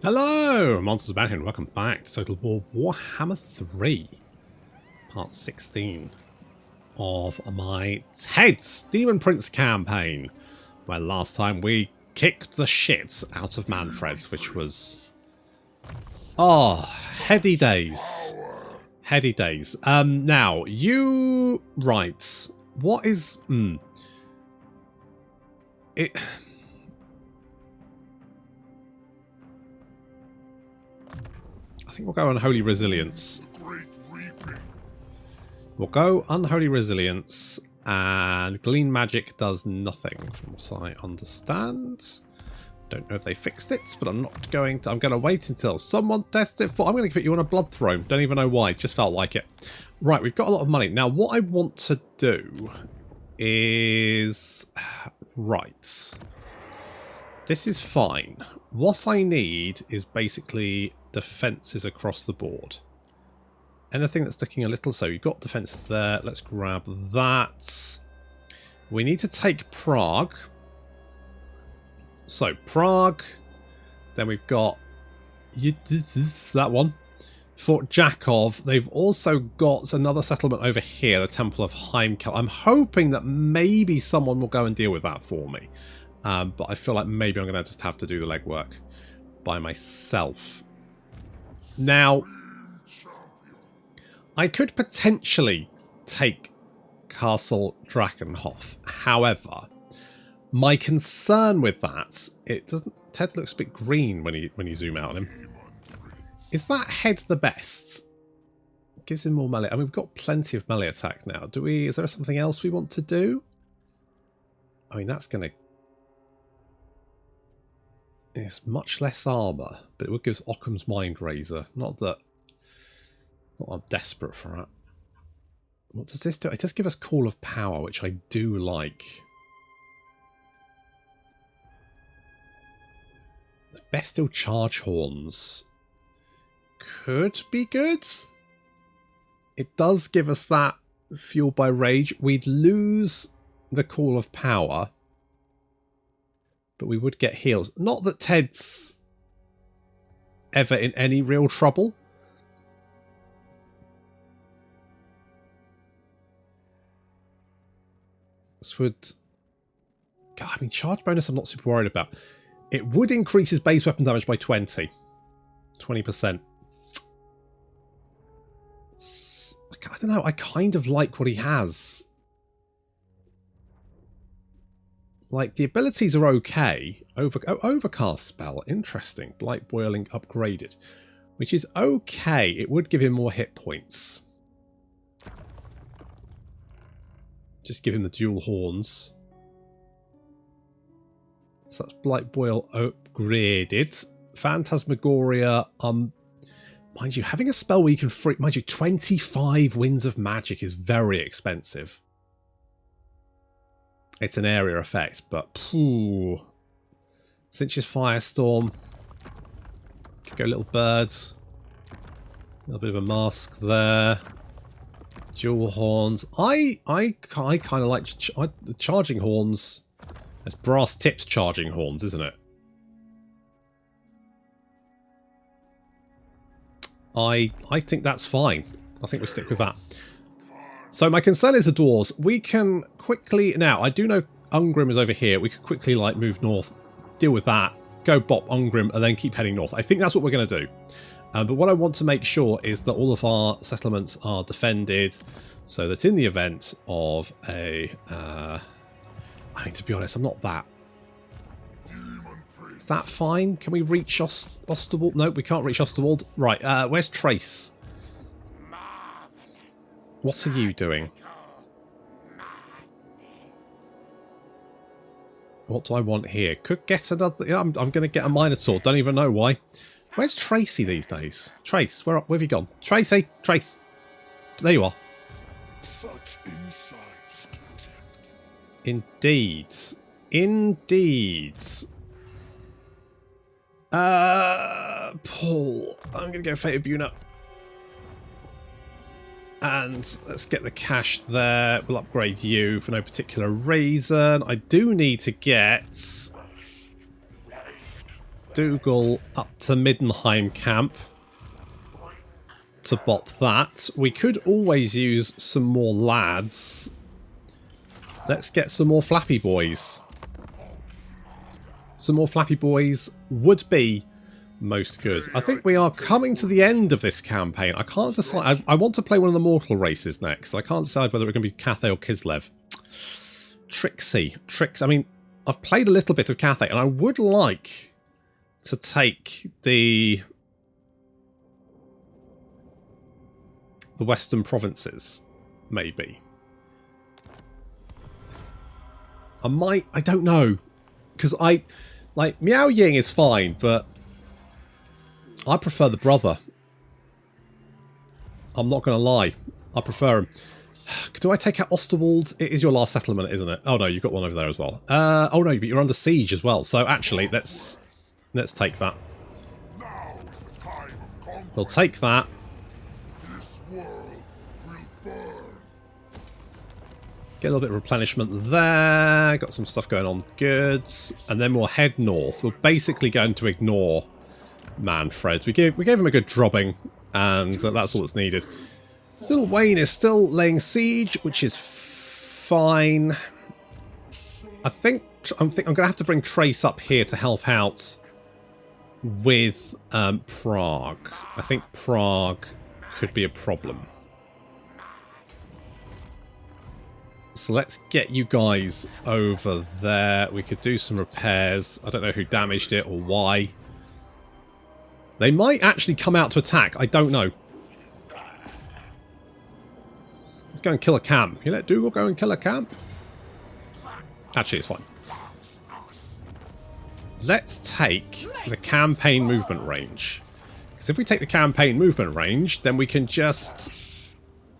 Hello, Monsters about here, and welcome back to Total War Warhammer 3, part 16 of my Ted's Demon Prince campaign, where last time we kicked the shit out of Manfred, which was... oh, heady days. Heady days. Now, you... right. What is... it... I think we'll go Unholy Resilience. We'll go Unholy Resilience, and Glean Magic does nothing, from what I understand. Don't know if they fixed it, but I'm not going to. I'm going to wait until someone tests it for. I'm going to put you on a Blood Throne. Don't even know why. Just felt like it. Right, we've got a lot of money. Now, what I want to do is... right. This is fine. What I need is basically... defences across the board. Anything that's looking a little... so you've got defences there. Let's grab that. We need to take Prague. So Prague. Then we've got that one. Fort Jakov. They've also got another settlement over here, the Temple of Heimkel. I'm hoping that maybe someone will go and deal with that for me. But I feel like maybe I'm going to just have to do the legwork by myself. Now, I could potentially take Castle Drakenhof. However, my concern with that, it doesn't... Ted looks a bit green when you zoom out on him. Is that head the best? It gives him more melee. I mean, we've got plenty of melee attack now. Do we? Is there something else we want to do? I mean, that's going to... it's much less armour, but it would give us Occam's Mind Razor. Not that I'm desperate for it. What does this do? It does give us Call of Power, which I do like. The Bestial Charge Horns could be good. It does give us that Fueled by Rage. We'd lose the Call of Power, but we would get heals. Not that Ted's ever in any real trouble. This would... God, I mean, charge bonus I'm not super worried about. It would increase his base weapon damage by 20%. I don't know, I kind of like what he has. Like, the abilities are okay. Overcast spell. Interesting. Blight Boiling upgraded. Which is okay. It would give him more hit points. Just give him the dual horns. So that's Blight Boil upgraded. Phantasmagoria. Mind you, having a spell where you can free... mind you, 25 Winds of Magic is very expensive. It's an area effect, but phew. Cinch's Firestorm. Could go Little Birds. A little bit of a mask there. Dual horns. I kind of like the charging horns. It's brass tipped charging horns, isn't it? I think that's fine. I think we'll stick with that. So my concern is the dwarves. We can quickly... now, I do know Ungrim is over here. We could quickly, like, move north, deal with that, go bop Ungrim, and then keep heading north. I think that's what we're going to do. But what I want to make sure is that all of our settlements are defended, so that in the event of a... I mean, to be honest, I'm not that... is that fine? Can we reach Osterwald? No, we can't reach Osterwald. Right, where's Trace? What are you doing? What do I want here? Could get another... I'm going to get a Minotaur. Don't even know why. Where's Tracy these days? Trace, where have you gone? Tracy! Trace! There you are. Such insights, Indeed. Indeed. Paul. I'm going to go Fate of Buna. And let's get the cash there. We'll upgrade you for no particular reason. I do need to get Dougal up to Middenheim camp to bop that. We could always use some more lads. Let's get some more Flappy Boys. Some more Flappy Boys would be most good. I think we are coming to the end of this campaign. I can't decide. I want to play one of the mortal races next. I can't decide whether it's going to be Cathay or Kislev. Trixie. I mean, I've played a little bit of Cathay, and I would like to take the Western provinces, maybe. I don't know. Because like, Miao Ying is fine, but I prefer the brother. I'm not going to lie. I prefer him. Do I take out Osterwald? It is your last settlement, isn't it? Oh no, you've got one over there as well. Oh no, but you're under siege as well. So actually, let's take that. We'll take that. Get a little bit of replenishment there. Got some stuff going on. Good. And then we'll head north. We're basically going to ignore Manfred. We gave him a good drubbing, and that's all that's needed. Little Wayne is still laying siege, which is fine. I'm going to have to bring Trace up here to help out with Prague. I think Prague could be a problem. So let's get you guys over there. We could do some repairs. I don't know who damaged it or why. They might actually come out to attack. I don't know. Let's go and kill a camp. You let Dougal go and kill a camp? Actually, it's fine. Let's take the campaign movement range. Because if we take the campaign movement range, then we can just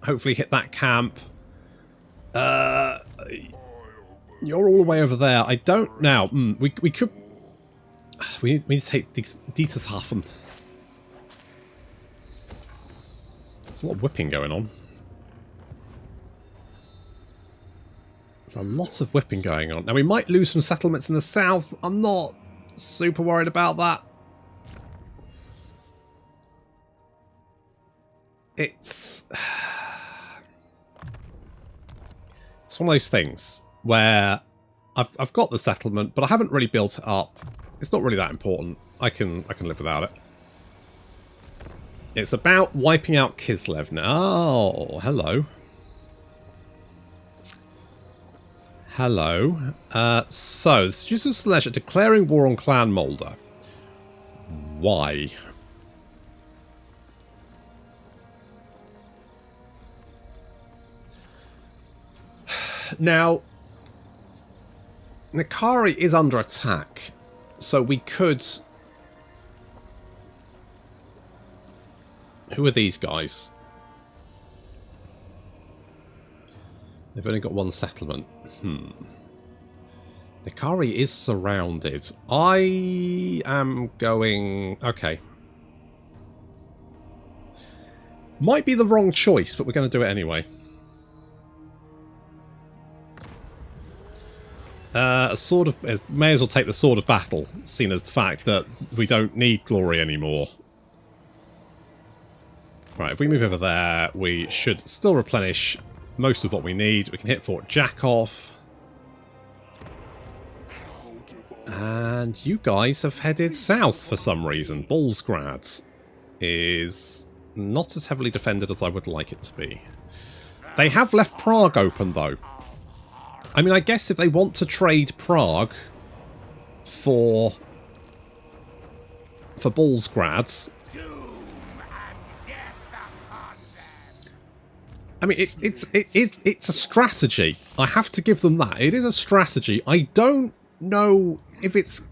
hopefully hit that camp. You're all the way over there. I don't now. We could. We need to take Dietershafen. There's a lot of whipping going on. There's a lot of whipping going on. Now we might lose some settlements in the south. I'm not super worried about that. It's one of those things where I've got the settlement, but I haven't really built it up. It's not really that important. I can live without it. It's about wiping out Kislev now. Oh, hello. Hello. So, the Students of Leisure declaring war on Clan Moulder. Why? Now, Nikari is under attack, so we could... Who are these guys? They've only got one settlement. Nikari is surrounded. I am going... Okay. Might be the wrong choice, but we're going to do it anyway. A sword of... May as well take the sword of battle, seen as the fact that we don't need glory anymore. Right, if we move over there, we should still replenish most of what we need. We can hit Fort Jakov. And you guys have headed south for some reason. Bolsgrad is not as heavily defended as I would like it to be. They have left Prague open, though. I mean, I guess if they want to trade Prague for Bolsgrad... I mean, it's a strategy. I have to give them that. It is a strategy. I don't know if it's...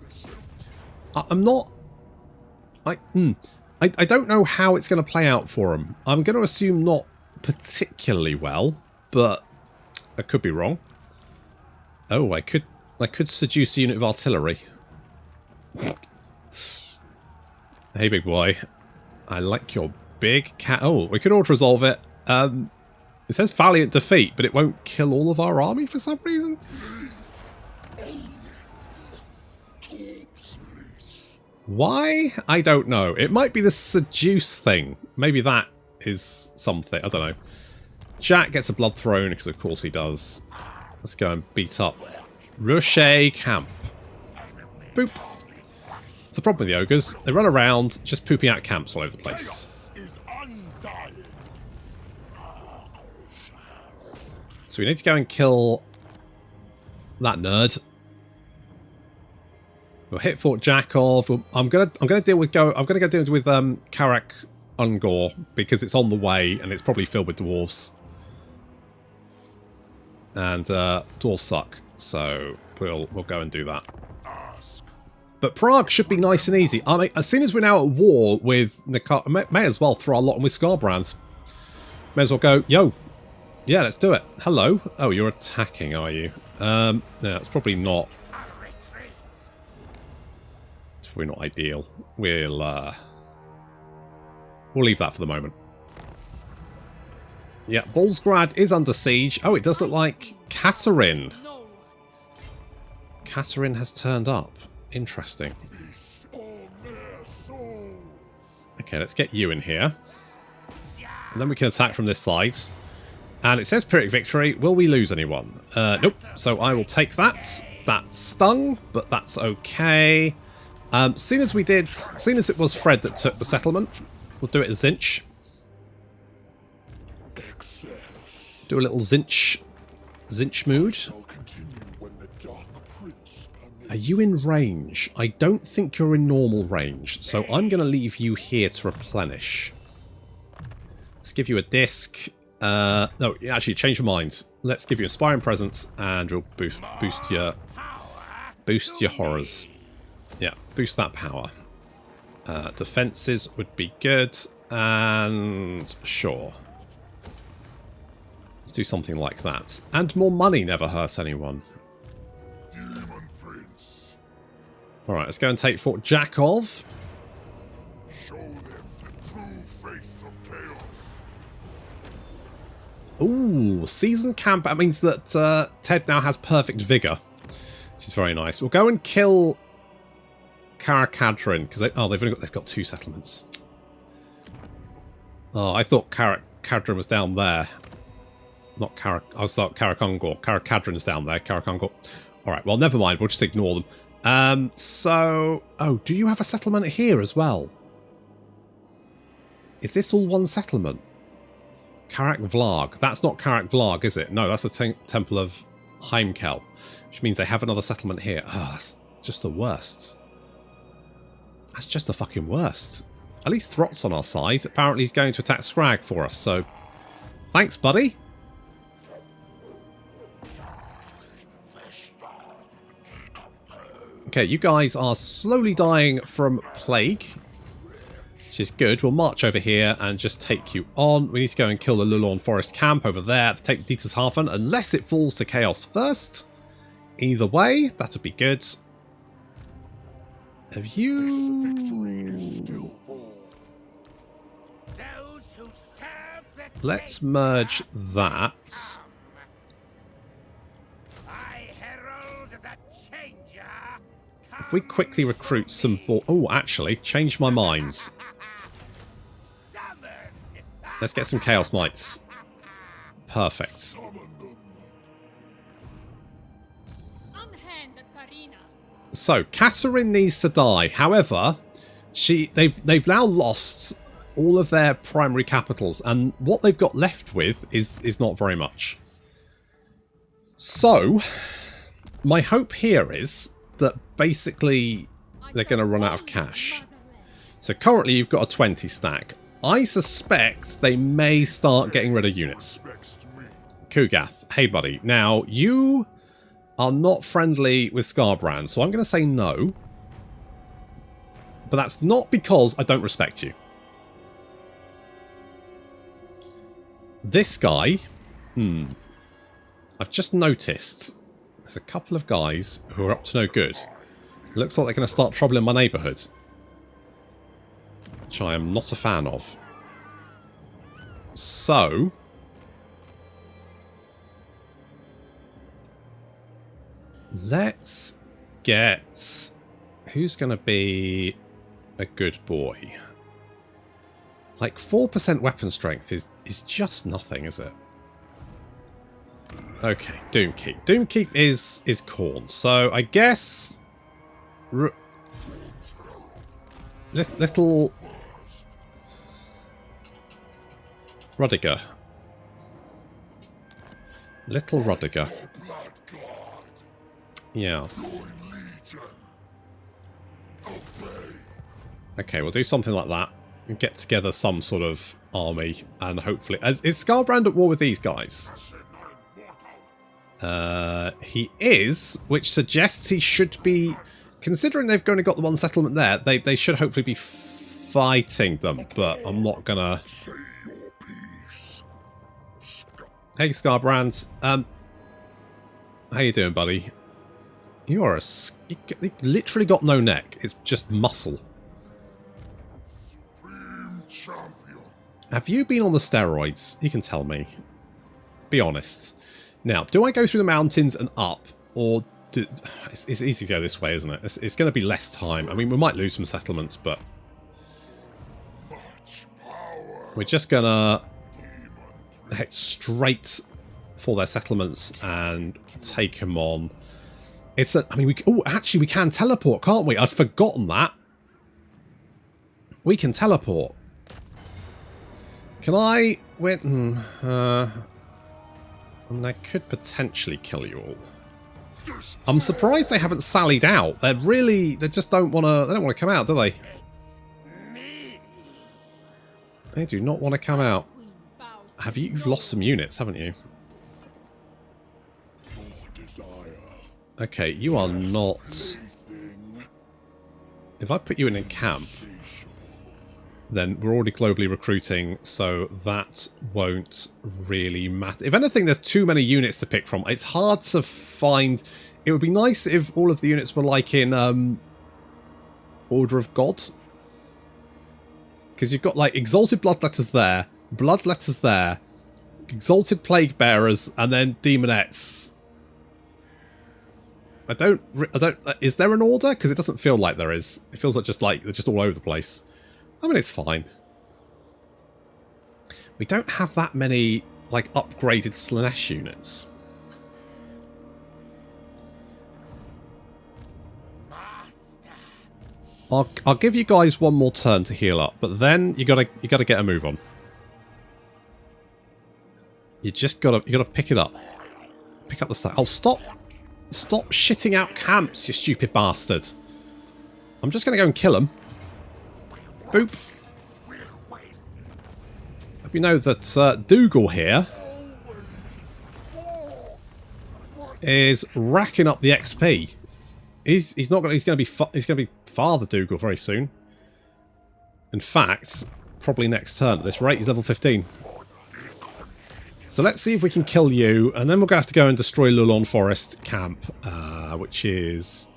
I'm not... I don't know how it's going to play out for them. I'm going to assume not particularly well, but I could be wrong. Oh, I could seduce a unit of artillery. Hey, big boy. I like your big cat. Oh, we could auto-resolve it. It says valiant defeat, but it won't kill all of our army for some reason. Why? I don't know. It might be the seduce thing. Maybe that is something. I don't know. Jack gets a blood throne, because of course he does. Let's go and beat up Rocher Camp. Boop. It's the problem with the ogres. They run around just pooping out camps all over the place. So we need to go and kill that nerd. We'll hit Fort Jakov. I'm gonna deal with go with Karak Ungor, because it's on the way and it's probably filled with dwarves. And dwarves suck, so we'll go and do that. But Prague should be nice and easy. I mean, as soon as we're now at war with Nikar, may as well throw a lot on with Skarbrand. May as well go, yo, yeah, let's do it. Hello. Oh, you're attacking, are you? Yeah, that's probably not. It's probably not ideal. We'll leave that for the moment. Yeah, Bolsgrad is under siege. Oh, it does look like Kasserine. Kasserine has turned up. Interesting. Okay, let's get you in here. And then we can attack from this side. And it says Pyrrhic victory. Will we lose anyone? Nope. So I will take that. That stung, but that's okay. Seeing as it was Fred that took the settlement, we'll do it as Zinch. Do a little Zinch mood. Are you in range? I don't think you're in normal range, so I'm going to leave you here to replenish. Let's give you a disc. No, actually, change your minds. Let's give you Inspiring Presence, and we'll boost your horrors. Yeah, boost that power. Defenses would be good, and sure. Let's do something like that. And more money never hurts anyone. Alright, let's go and take Fort Jakov. Show them the true face of chaos. Ooh, season camp. That means that Ted now has perfect vigor, which is very nice. We'll go and kill Karakadrin, because they've got 2 settlements. Oh, I thought Karakadrin was down there. Not Karak. I thought Karakungor. Karakadrin's down there. Karakungor. All right. Well, never mind. We'll just ignore them. So, do you have a settlement here as well? Is this all one settlement? Karak Vlag. That's not Karak Vlag, is it? No, that's the Temple of Heimkel, which means they have another settlement here. Oh, that's just the worst. That's just the fucking worst. At least Throt's on our side. Apparently he's going to attack Scrag for us, so thanks, buddy. Okay, you guys are slowly dying from plague, which is good. We'll march over here and just take you on. We need to go and kill the Lulorn Forest camp over there to take Dietershafen, unless it falls to chaos first. Either way, that would be good. Have you... Let's merge that. If we quickly recruit some... Oh, actually, change my minds. Let's get some Chaos Knights. Perfect. So, Kasserine needs to die. However, they've now lost all of their primary capitals, and what they've got left with is not very much. So, my hope here is that basically they're going to run out of cash. So currently you've got a 20 stack. I suspect they may start getting rid of units. Kugath, hey buddy. Now, you are not friendly with Skarbrand, so I'm going to say no. But that's not because I don't respect you. This guy, I've just noticed there's a couple of guys who are up to no good. Looks like they're going to start trouble in my neighbourhood, which I am not a fan of. So, let's get... Who's going to be a good boy. Like 4% weapon strength is just nothing, is it? Okay, Doomkeep. Doomkeep is corn. So I guess little Rudiger. Little Rudiger. Yeah. Okay, we'll do something like that. And get together some sort of army, and hopefully... Is Scarbrand at war with these guys? He is, which suggests he should be... Considering they've only got the one settlement there, they should hopefully be fighting them, but I'm not gonna... Hey, Scarbrand. How you doing, buddy? You are a... You literally got no neck. It's just muscle. Have you been on the steroids? You can tell me. Be honest. Now, do I go through the mountains and up? Or... It's easy to go this way, isn't it? It's going to be less time. I mean, we might lose some settlements, but... We're just going to head straight for their settlements and take them on. It's a... I mean, actually, we can teleport, can't we? I'd forgotten that. We can teleport. Can I win? I mean, I could potentially kill you all. I'm surprised they haven't sallied out. They just don't want to. They don't want to come out, do they? They do not want to come out. You've lost some units, haven't you? Okay, you are not. If I put you in a camp, then we're already globally recruiting, so that won't really matter. If anything, there's too many units to pick from. It's hard to find... It would be nice if all of the units were like in Order of God. Because you've got like Exalted Bloodletters there, Bloodletters there, Exalted Plague Bearers, and then Demonettes. I don't... Is there an order? Because it doesn't feel like there is. It feels like they're just all over the place. I mean, it's fine. We don't have that many, like, upgraded Slanesh units. I'll give you guys one more turn to heal up, but then you gotta get a move on. You gotta pick it up. Pick up the stuff. Oh, stop shitting out camps, you stupid bastard. I'm just gonna go and kill them. Boop. Hope you know that Dougal here is racking up the XP. He's going to be Father Dougal very soon. In fact, probably next turn at this rate. He's level 15. So let's see if we can kill you, and then we're going to have to go and destroy Lulon Forest camp, which is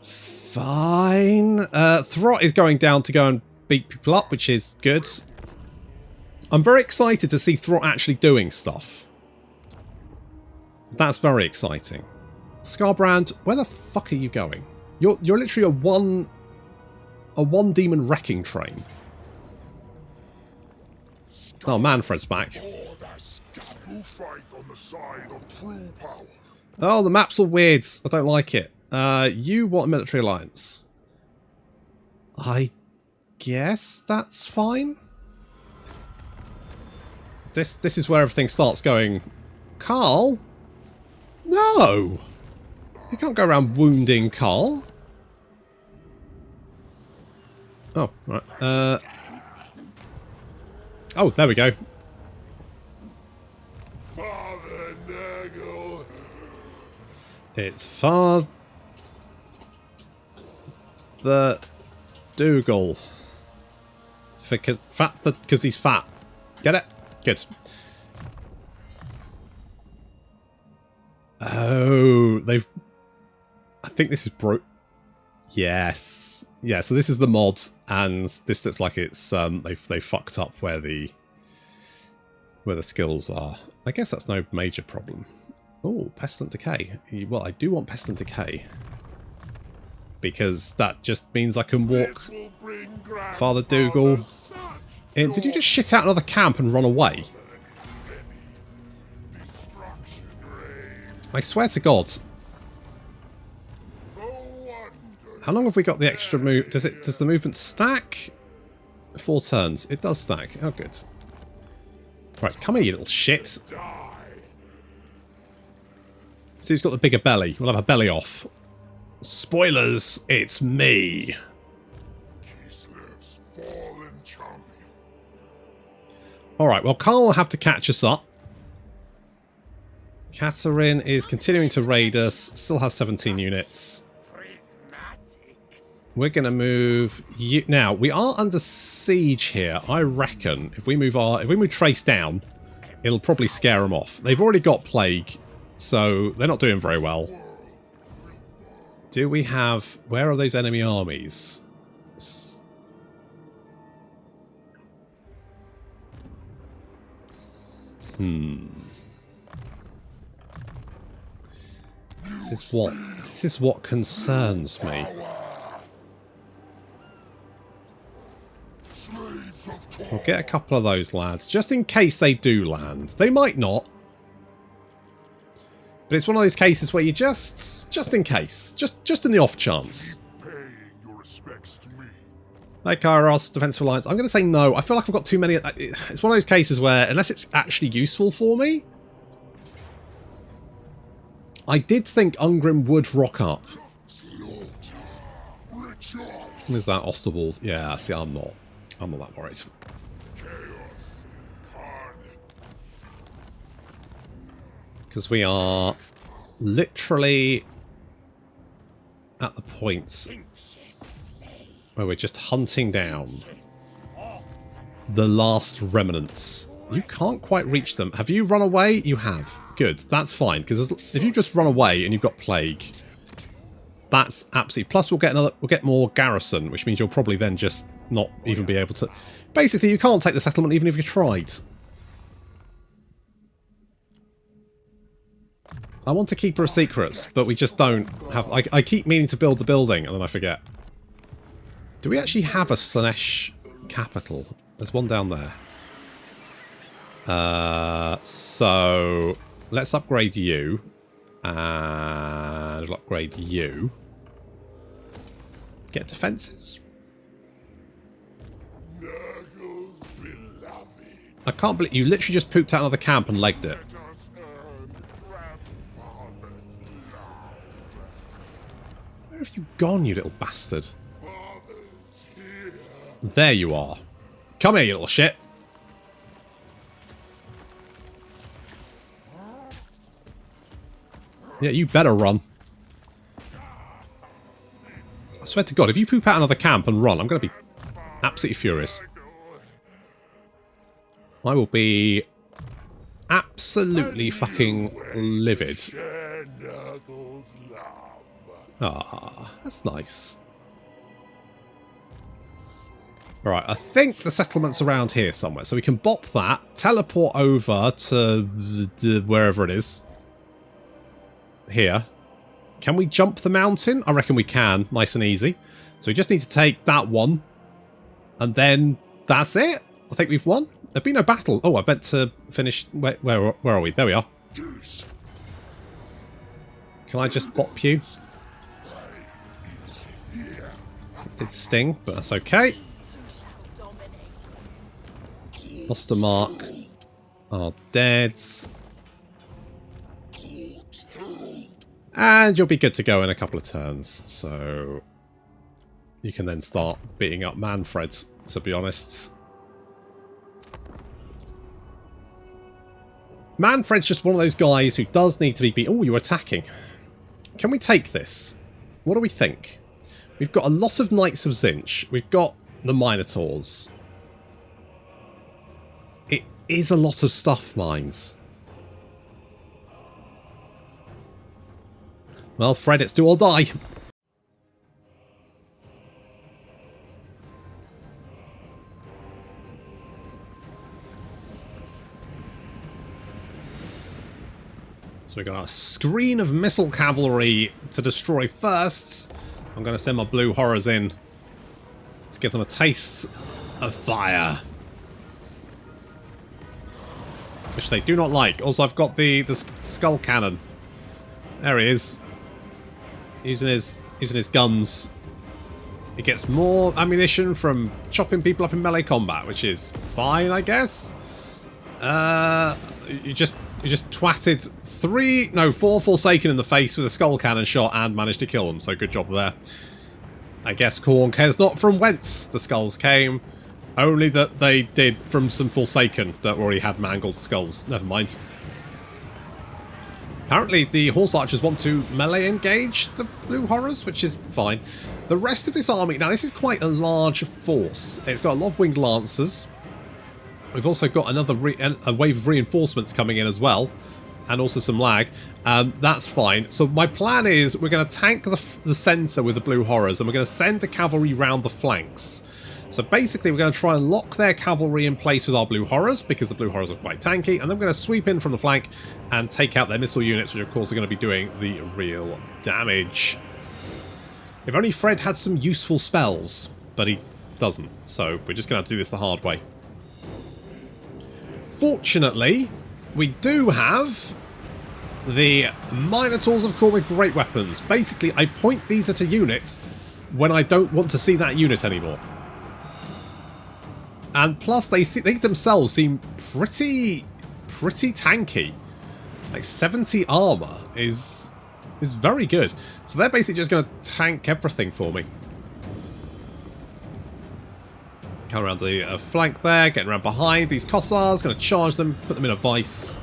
fine. Throt is going down to go and beat people up, which is good. I'm very excited to see Throt actually doing stuff. That's very exciting. Scarbrand, where the fuck are you going? You're literally a one demon wrecking train. Oh, Manfred's back. Oh, the map's all weird. I don't like it. You want a military alliance? I guess that's fine. This is where everything starts going. Carl? No! You can't go around wounding Carl. Oh, right. Oh, there we go. It's Father Dougal. Because he's fat. Get it? Good. Oh, I think this is Yes. Yeah, so this is the mod, and this looks like it's they fucked up where the skills are. I guess that's no major problem. Oh, Pestilent Decay. Well, I do want Pestilent Decay. because that just means I can walk This will bring Father Dougal. such Did you just shit out another camp and run away? destruction reigns. I swear to God. No wonder How long have we got the extra move? Does the movement stack? 4 turns. It does stack. Oh, good. Right, come here, you little shit. die. See who's got the bigger belly. We'll have a belly off. Spoilers, it's me. Kislev's fallen champion. Alright, well, Carl will have to catch us up. Catherine is continuing to raid us. Still has 17 units. We're going to move you. Now, we are under siege here. I reckon if we move Trace down, it'll probably scare them off. They've already got plague, so they're not doing very well. Do we have... Where are those enemy armies? This is what concerns me. We'll get a couple of those lads, just in case they do land. They might not. But it's one of those cases where you just in case. Just in the off chance. Paying your respects to me. Hey, Kairos, Defensive Alliance. I'm going to say no. I feel like I've got too many. It's one of those cases where, unless it's actually useful for me... I did think Ungrim would rock up. Is that Osterballs? Yeah, see, I'm not that worried. Because we are literally at the point where we're just hunting down the last remnants. You can't quite reach them. Have you run away? You have. Good. That's fine. Because if you just run away and you've got plague, that's absolutely... Plus, we'll get more garrison, which means you'll probably then just not even be able to... Basically, you can't take the settlement even if you tried. I want to keep her a secret, but we just don't have... I keep meaning to build the building, and then I forget. Do we actually have a Slanesh capital? There's one down there. So let's upgrade you, and we'll upgrade you. Get defenses. I can't believe you literally just pooped out another camp and legged it. Where have you gone, you little bastard? There you are. Come here, you little shit. Yeah, you better run. I swear to God, if you poop out another camp and run, I'm going to be absolutely furious. I will be absolutely fucking livid. Ah, that's nice. Right, I think the settlement's around here somewhere, so we can bop that, teleport over to wherever it is. Here. Can we jump the mountain? I reckon we can, nice and easy. So we just need to take that one, and then that's it. I think we've won. There've been no battles. Oh, I meant to finish. Where are we? There we are. Can I just bop you? It did sting, but that's okay. Lost a mark. Are dead. And you'll be good to go in a couple of turns. So you can then start beating up Manfred, to be honest. Manfred's just one of those guys who does need to be beat. Oh, you're attacking. Can we take this? What do we think? We've got a lot of Knights of Zinch. We've got the Minotaurs. It is a lot of stuff, mines. Well, Fred, it's do or die. So we've got a screen of missile cavalry to destroy first, I'm going to send my blue horrors in to give them a taste of fire, which they do not like. Also, I've got the skull cannon. There he is, using his guns. He gets more ammunition from chopping people up in melee combat, which is fine, I guess. You just twatted 4 Forsaken in the face with a skull cannon shot and managed to kill them, so good job there. I guess Khorne cares not from whence the skulls came, only that they did from some Forsaken that already had mangled skulls. Never mind. Apparently the Horse Archers want to melee engage the Blue Horrors, which is fine. The rest of this army, now this is quite a large force. It's got a lot of Winged Lancers. We've also got a wave of reinforcements coming in as well, and also some lag. That's fine. So my plan is we're going to tank the centre with the Blue Horrors, and we're going to send the cavalry round the flanks. So basically we're going to try and lock their cavalry in place with our Blue Horrors, because the Blue Horrors are quite tanky, and then we're going to sweep in from the flank and take out their missile units, which of course are going to be doing the real damage. If only Fred had some useful spells, but he doesn't, so we're just going to have to do this the hard way. Fortunately, we do have the Minotaurs of Khorne with great weapons. Basically, I point these at a unit when I don't want to see that unit anymore. And plus, they themselves seem pretty tanky. Like 70 armor is very good. So they're basically just going to tank everything for me. Come around the flank there, getting around behind these Kossars, going to charge them, put them in a vice.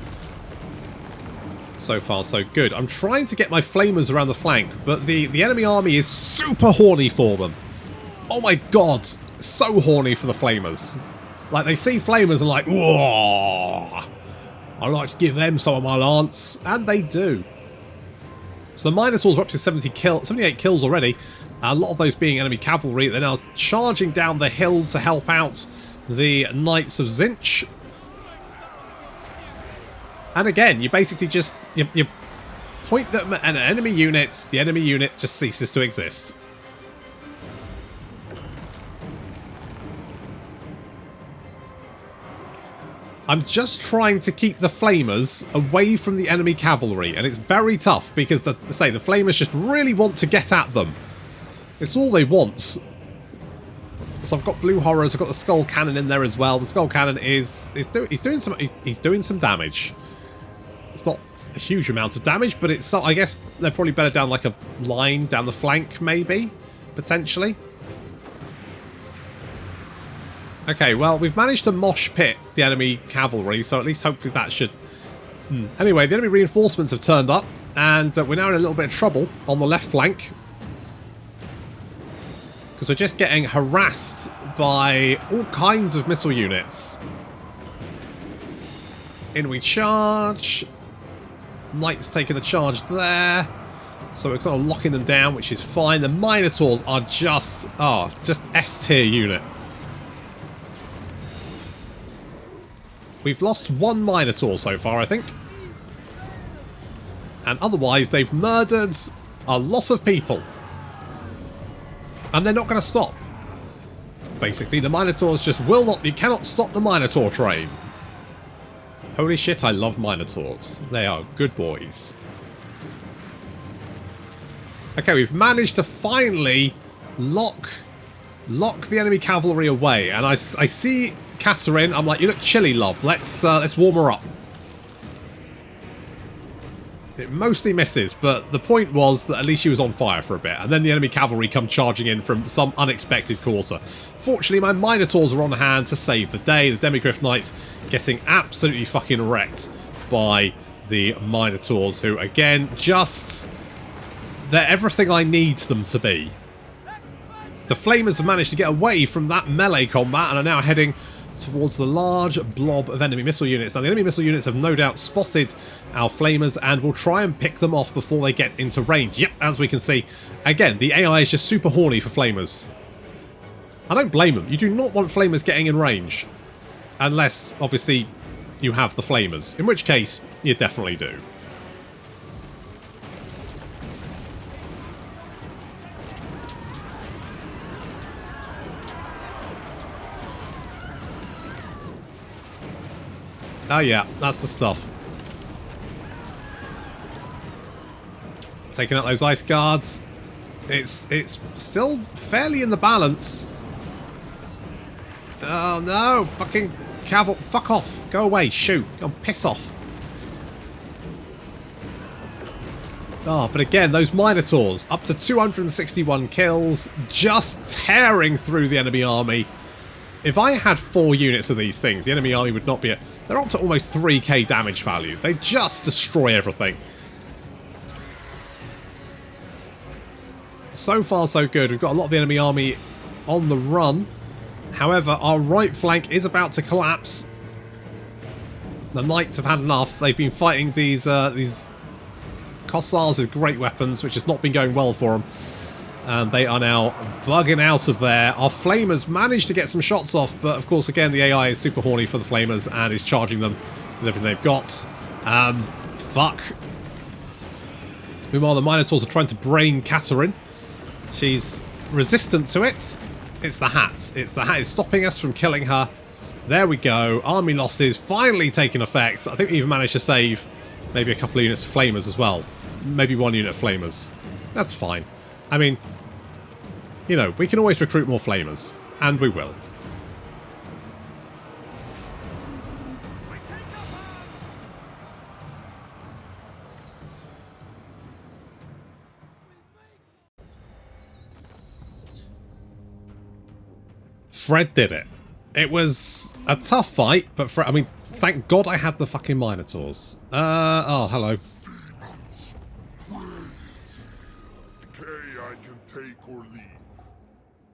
So far, so good. I'm trying to get my flamers around the flank, but the enemy army is super horny for them. Oh my god, so horny for the flamers. Like, they see flamers and like, whoa, I'd like to give them some of my lance, and they do. So the Minotaurs are up to 78 kills already. A lot of those being enemy cavalry. They're now charging down the hills to help out the Knights of Tzeentch. And again, you basically just you point them at an enemy unit. The enemy unit just ceases to exist. I'm just trying to keep the flamers away from the enemy cavalry, and it's very tough because the flamers just really want to get at them. It's all they want. So I've got Blue Horrors. I've got the Skull Cannon in there as well. The Skull Cannon is doing some damage. It's not a huge amount of damage, but it's, I guess they're probably better down like a line down the flank, maybe, potentially. Okay, well, we've managed to mosh pit the enemy cavalry, so at least hopefully that should... Anyway, the enemy reinforcements have turned up, and we're now in a little bit of trouble on the left flank. Because we're just getting harassed by all kinds of missile units. In we charge. Knights taking the charge there. So we're kind of locking them down, which is fine. The Minotaurs are just S-tier unit. We've lost one Minotaur so far, I think. And otherwise, they've murdered a lot of people. And they're not going to stop. Basically, the Minotaurs just will not... You cannot stop the Minotaur train. Holy shit, I love Minotaurs. They are good boys. Okay, we've managed to finally lock the enemy cavalry away. And I see Catherine. I'm like, you look chilly, love. Let's warm her up. It mostly misses, but the point was that at least she was on fire for a bit. And then the enemy cavalry come charging in from some unexpected quarter. Fortunately, my Minotaurs are on hand to save the day. The Demigryph Knights getting absolutely fucking wrecked by the Minotaurs, who, again, they're everything I need them to be. The Flamers have managed to get away from that melee combat and are now heading towards the large blob of enemy missile units. Now, the enemy missile units have no doubt spotted our Flamers and will try and pick them off before they get into range. Yep, as we can see. Again, the AI is just super horny for Flamers. I don't blame them. You do not want Flamers getting in range. Unless, obviously, you have the Flamers. In which case, you definitely do. Oh yeah, that's the stuff. Taking out those ice guards. It's still fairly in the balance. Oh no! Fucking cavalry! Fuck off! Go away! Shoot! Go piss off! Oh, but again, those Minotaurs up to 261 kills, just tearing through the enemy army. If I had 4 units of these things, the enemy army would not be. They're up to almost 3k damage value. They just destroy everything. So far, so good. We've got a lot of the enemy army on the run. However, our right flank is about to collapse. The knights have had enough. They've been fighting these Kossars with great weapons, which has not been going well for them. And they are now bugging out of there. Our flamers managed to get some shots off, but of course, again, the AI is super horny for the flamers and is charging them with everything they've got. Fuck. Meanwhile, the Minotaurs are trying to brain Catherine. She's resistant to it. It's the hat. It's the hat is stopping us from killing her. There we go. Army losses finally taking effect. I think we even managed to save maybe a couple of units of flamers as well. Maybe 1 unit of flamers. That's fine. I mean, you know, we can always recruit more flamers. And we will. Fred did it. It was a tough fight, but Fred, I mean, thank God I had the fucking Minotaurs. Oh, hello. Demons, please. Decay I can take or leave.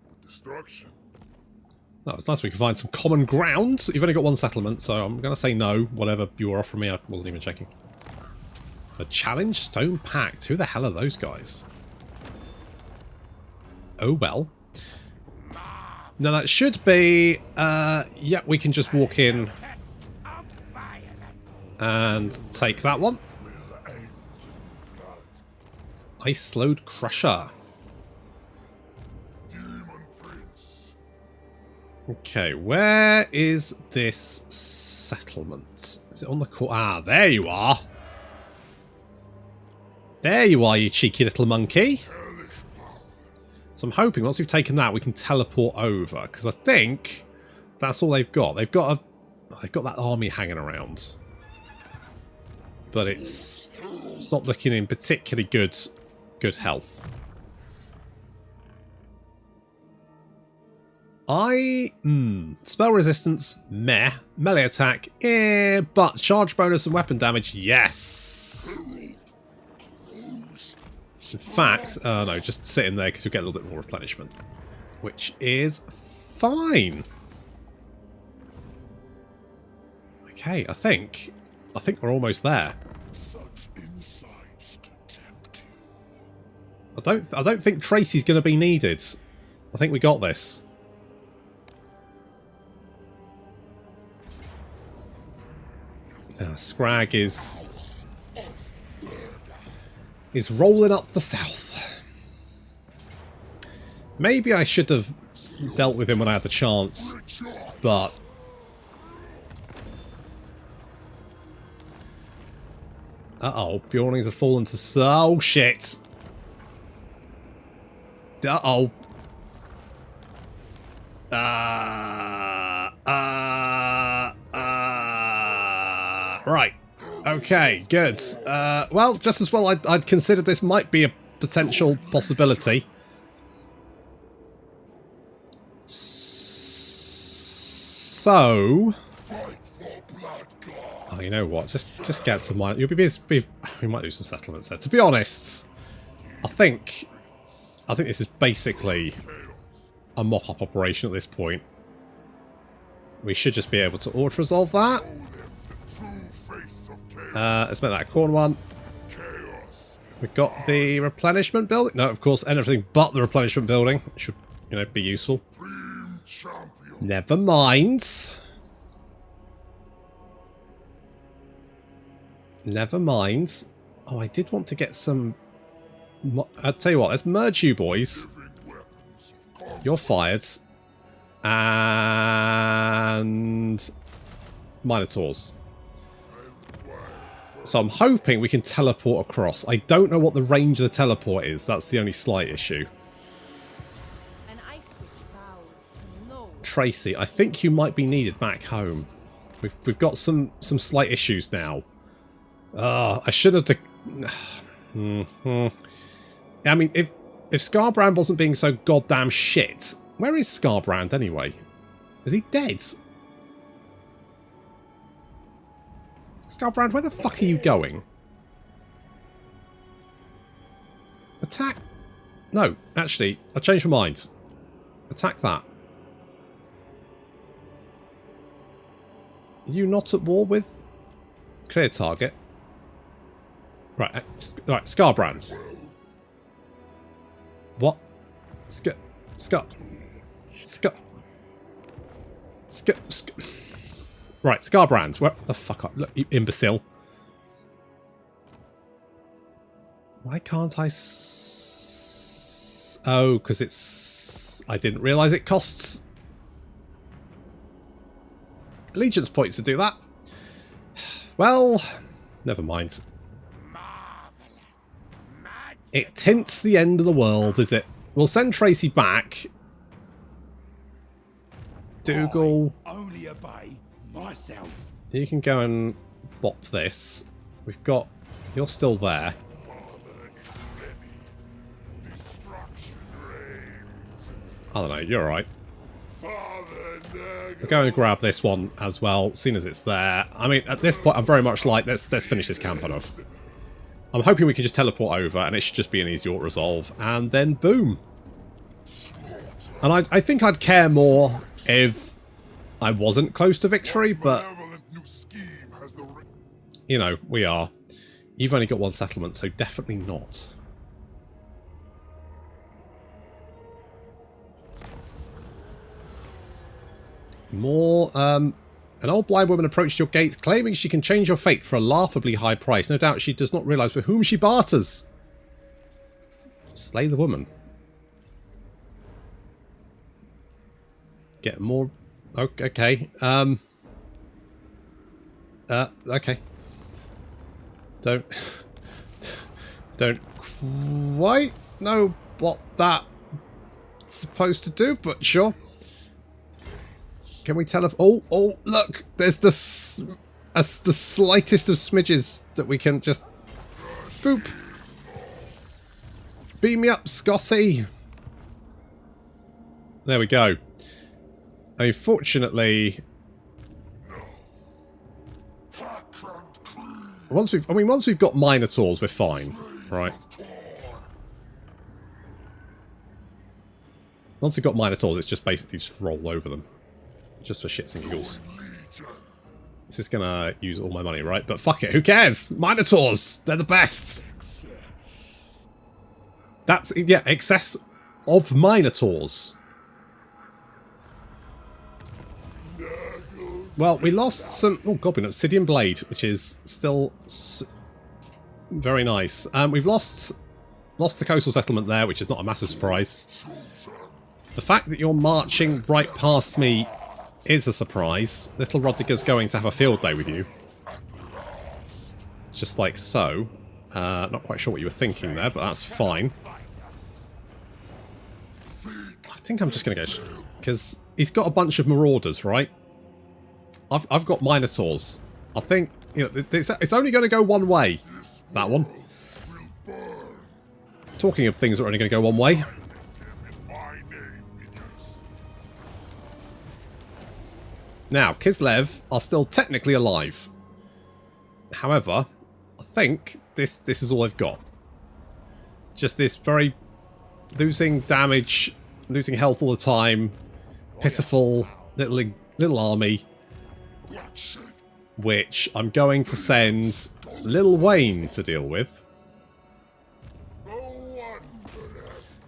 With destruction. Oh, it's nice we can find some common ground. You've only got 1 settlement, so I'm going to say no. Whatever you were offering me, I wasn't even checking. A challenge stone pact. Who the hell are those guys? Oh, well. Now that should be, yeah, we can just walk in and take that one. Ice Load Crusher. Demon Prince. Okay, where is this settlement? Is it on the court? Ah, there you are. There you are, you cheeky little monkey. So I'm hoping once we've taken that, we can teleport over, because I think that's all they've got. They've got that army hanging around, but it's not looking in particularly good health. Spell resistance, meh. Melee attack, but charge bonus and weapon damage, yes. In fact, no, just sit in there because you'll get a little bit more replenishment, which is fine. Okay, I think we're almost there. Such insights to tempt you. I don't think Tracy's going to be needed. I think we got this. Scrag is rolling up the south. Maybe I should have dealt with him when I had the chance, but uh-oh, Bjornings have fallen to oh shit. Uh-oh. Right. Okay, good. Well, just as well I'd considered this might be a potential possibility. So... oh, you know what? Just get some money. You'll be busy. We might do some settlements there. To be honest, I think this is basically a mop-up operation at this point. We should just be able to auto-resolve that. Let's make that a corner one. We've got the replenishment building. No, of course, everything but the replenishment building should, you know, be useful. Never mind. Never mind. Oh, I did want to get some... I'll tell you what, let's merge you boys. You're fired. And... Minotaurs. So I'm hoping we can teleport across. I don't know what the range of the teleport is. That's the only slight issue. Tracy, I think you might be needed back home. We've got some slight issues now. I should have... I mean, if Scarbrand wasn't being so goddamn shit... Where is Scarbrand anyway? Is he dead? Scarbrand, where the fuck are you going? Attack... No, actually, I changed my mind. Attack that. Are you not at war with? Clear target. Right, right, Scarbrand. What? Right, Scarbrand. Where the fuck up? Look, you imbecile. Why can't I Oh, because it's... I didn't realise it costs... allegiance points to do that. Well, never mind. It tints the end of the world, is it? We'll send Tracy back. Dougal. Only obey myself. You can go and bop this. We've got... You're still there. I don't know, you're alright. We're going to grab this one as well, seeing as it's there. I mean, at this point, I'm very much like, let's finish this campaign off. I'm hoping we can just teleport over, and it should just be an easy auto-resolve, and then boom. And I think I'd care more if I wasn't close to victory, but... You know, we are. You've only got one settlement, so definitely not. More, an old blind woman approached your gates claiming she can change your fate for a laughably high price. No doubt she does not realise for whom she barters. Slay the woman. Get more... Okay. Okay. Don't quite know what that's supposed to do, but sure. Can we tell... Oh, look! There's the slightest of smidges that we can just... Boop! Beam me up, Scotty! There we go. I mean, fortunately... Once we've got Minotaurs, we're fine, right? Once we've got Minotaurs, it's just basically just roll over them. Just for shits and giggles. This is gonna use all my money, right? But fuck it, who cares? Minotaurs! They're the best! That's, yeah, excess of Minotaurs. Well, we lost some... Oh, Goblin Obsidian Blade, which is still very nice. We've lost the coastal settlement there, which is not a massive surprise. The fact that you're marching right past me is a surprise. Little Rodiger's going to have a field day with you. Just like so. Not quite sure what you were thinking there, but that's fine. I think I'm just going to go... Because he's got a bunch of marauders, right? I've got Minotaurs. I think, you know, it's only going to go one way. That one. Talking of things that are only going to go one way. Now, Kislev are still technically alive. However, I think this is all they've got. Just this very... losing damage, losing health all the time, pitiful little army, which I'm going to send Lil Wayne to deal with.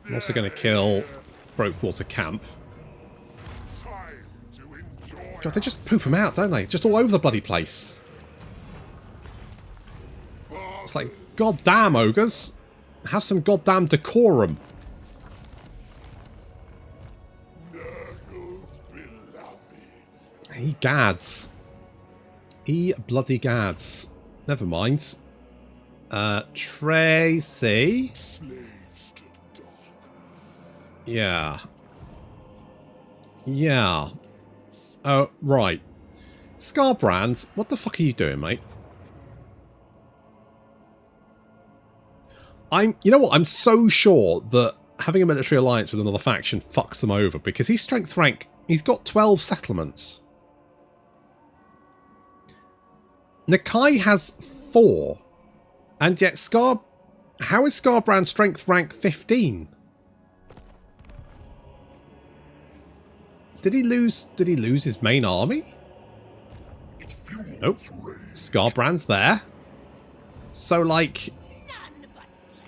I'm also going to kill Brokewater Camp. God, they just poop them out, don't they? Just all over the bloody place. It's like, goddamn, ogres. Have some goddamn decorum. He gads. He bloody gads. Never mind. Tracy. Yeah. Yeah. Oh, right. Scarbrand, what the fuck are you doing, mate? You know what? I'm so sure that having a military alliance with another faction fucks them over because he's strength rank. He's got 12 settlements. Nakai has 4. And yet how is Scarbrand strength rank 15? Did he lose his main army? Nope. Scarbrand's there. So like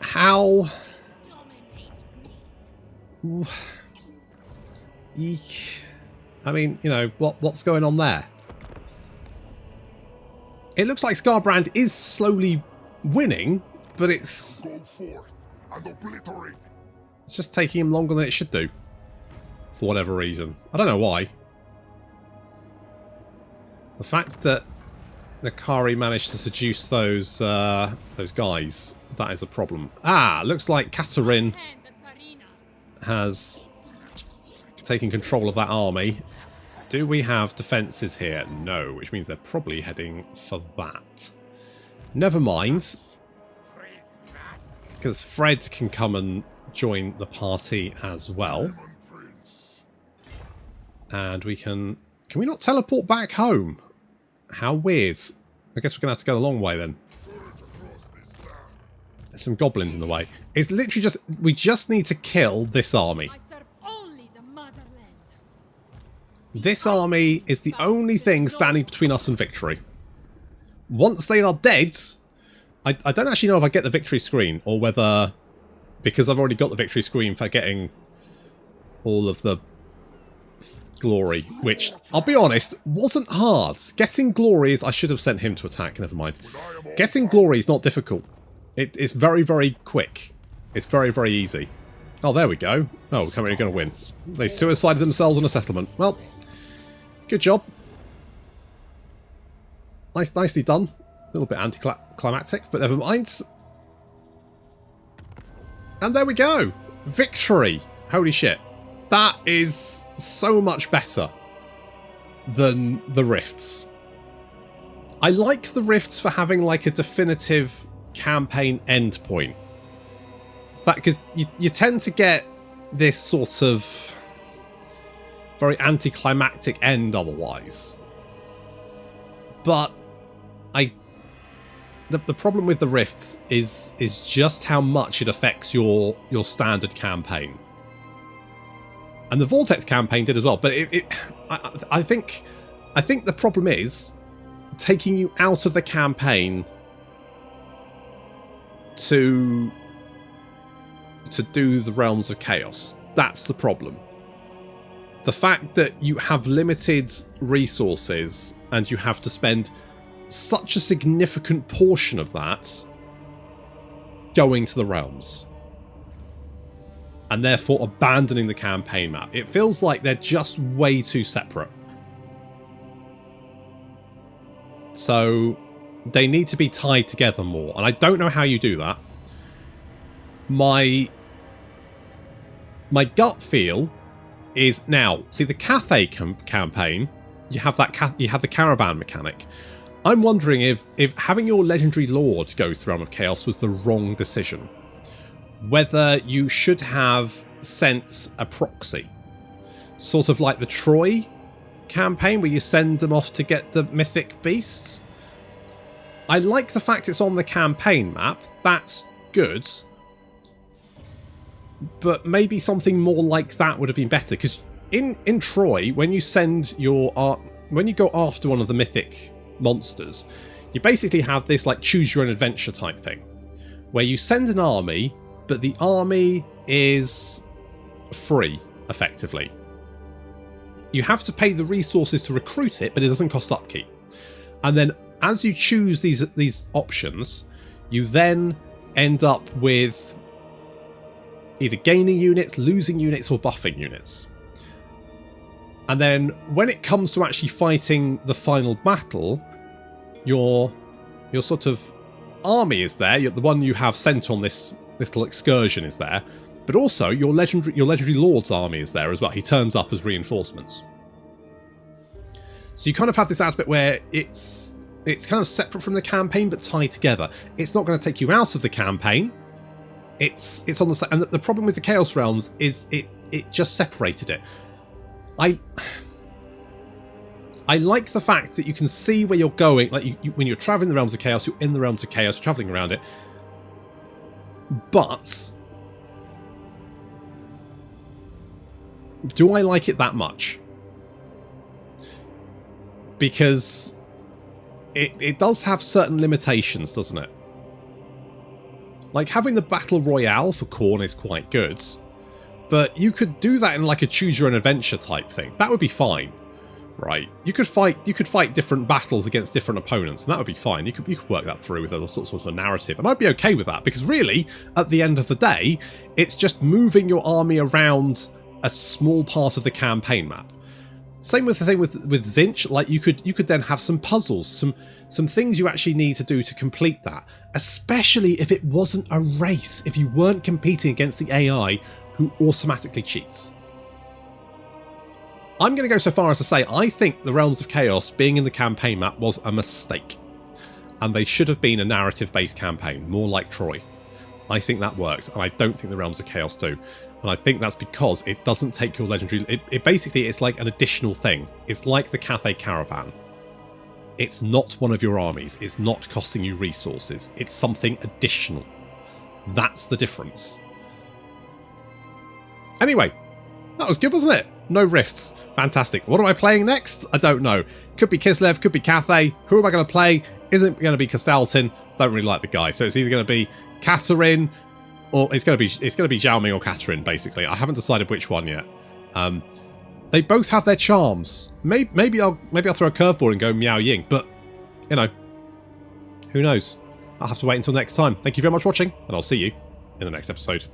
how Eek. I mean, you know, what's going on there? It looks like Scarbrand is slowly winning, but it's just taking him longer than it should do. For whatever reason. I don't know why. The fact that Nakari managed to seduce those guys, that is a problem. Ah, looks like Katerin has taken control of that army. Do we have defences here? No, which means they're probably heading for that. Never mind. Because Fred can come and join the party as well. And we can we not teleport back home? How weird. I guess we're going to have to go the long way then. There's some goblins in the way. It's literally just, we just need to kill this army. This army is the only thing standing between us and victory. Once they are dead, I don't actually know if I get the victory screen or whether, because I've already got the victory screen for getting all of the glory, which, I'll be honest, wasn't hard. Getting glory is, I should have sent him to attack, never mind. Getting glory is not difficult. It's very, very quick. It's very, very easy. Oh, there we go. Oh, we're going to win. They suicided themselves on a settlement. Well, good job. Nicely done. A little bit anticlimactic, but never mind. And there we go. Victory. Holy shit. That is so much better than the rifts. I like the rifts for having like a definitive campaign endpoint. That because you tend to get this sort of very anticlimactic end otherwise. But the problem with the rifts is just how much it affects your standard campaign. And the Vortex campaign did as well, but I think the problem is taking you out of the campaign to do the Realms of Chaos. That's the problem. The fact that you have limited resources and you have to spend such a significant portion of that going to the Realms. And therefore abandoning the campaign map. It feels like they're just way too separate. So they need to be tied together more. And I don't know how you do that. My gut feel is now, see the Cathay campaign, you have the caravan mechanic. I'm wondering if having your legendary lord go through Realm of Chaos was the wrong decision. Whether you should have sent a proxy. Sort of like the Troy campaign where you send them off to get the mythic beasts. I like the fact it's on the campaign map. That's good. But maybe something more like that would have been better. Because in Troy, when you send when you go after one of the mythic monsters, you basically have this like choose your own adventure type thing. Where you send an army, but the army is free, effectively. You have to pay the resources to recruit it, but it doesn't cost upkeep. And then as you choose these options, you then end up with either gaining units, losing units, or buffing units. And then when it comes to actually fighting the final battle, your Your sort of army is there. The one you have sent on this little excursion is there. But also, your legendary lord's army is there as well. He turns up as reinforcements. So you kind of have this aspect where it's kind of separate from the campaign, but tied together. It's not going to take you out of the campaign. It's on the side. And the problem with the Chaos Realms is it just separated it. I like the fact that you can see where you're going. Like when you're traveling the Realms of Chaos, you're in the Realms of Chaos, traveling around it. But do I like it that much? Because it does have certain limitations, doesn't it? Like having the Battle Royale for Khorne is quite good. But you could do that in like a choose your own adventure type thing. That would be fine. Right, you could fight different battles against different opponents, and that would be fine. You could work that through with a sort of a narrative, and I'd be okay with that, because really, at the end of the day, it's just moving your army around a small part of the campaign map. Same with the thing with Tzeentch. Like you could then have some puzzles, some things you actually need to do to complete that, especially if it wasn't a race, if you weren't competing against the AI who automatically cheats. I'm going to go so far as to say I think the Realms of Chaos being in the campaign map was a mistake. And they should have been a narrative-based campaign, more like Troy. I think that works, and I don't think the Realms of Chaos do. And I think that's because it doesn't take your legendary... It basically, it's like an additional thing. It's like the Cathay Caravan. It's not one of your armies. It's not costing you resources. It's something additional. That's the difference. Anyway, that was good, wasn't it? No rifts. Fantastic. What am I playing next? I don't know. Could be Kislev, could be Cathay. Who am I going to play? Isn't going to be Kastaltin. Don't really like the guy. So it's either going to be Katerin or it's going to be Zhao Ming or Katerin, basically. I haven't decided which one yet. They both have their charms. Maybe I'll throw a curveball and go Miao Ying, but you know, who knows? I'll have to wait until next time. Thank you very much for watching, and I'll see you in the next episode.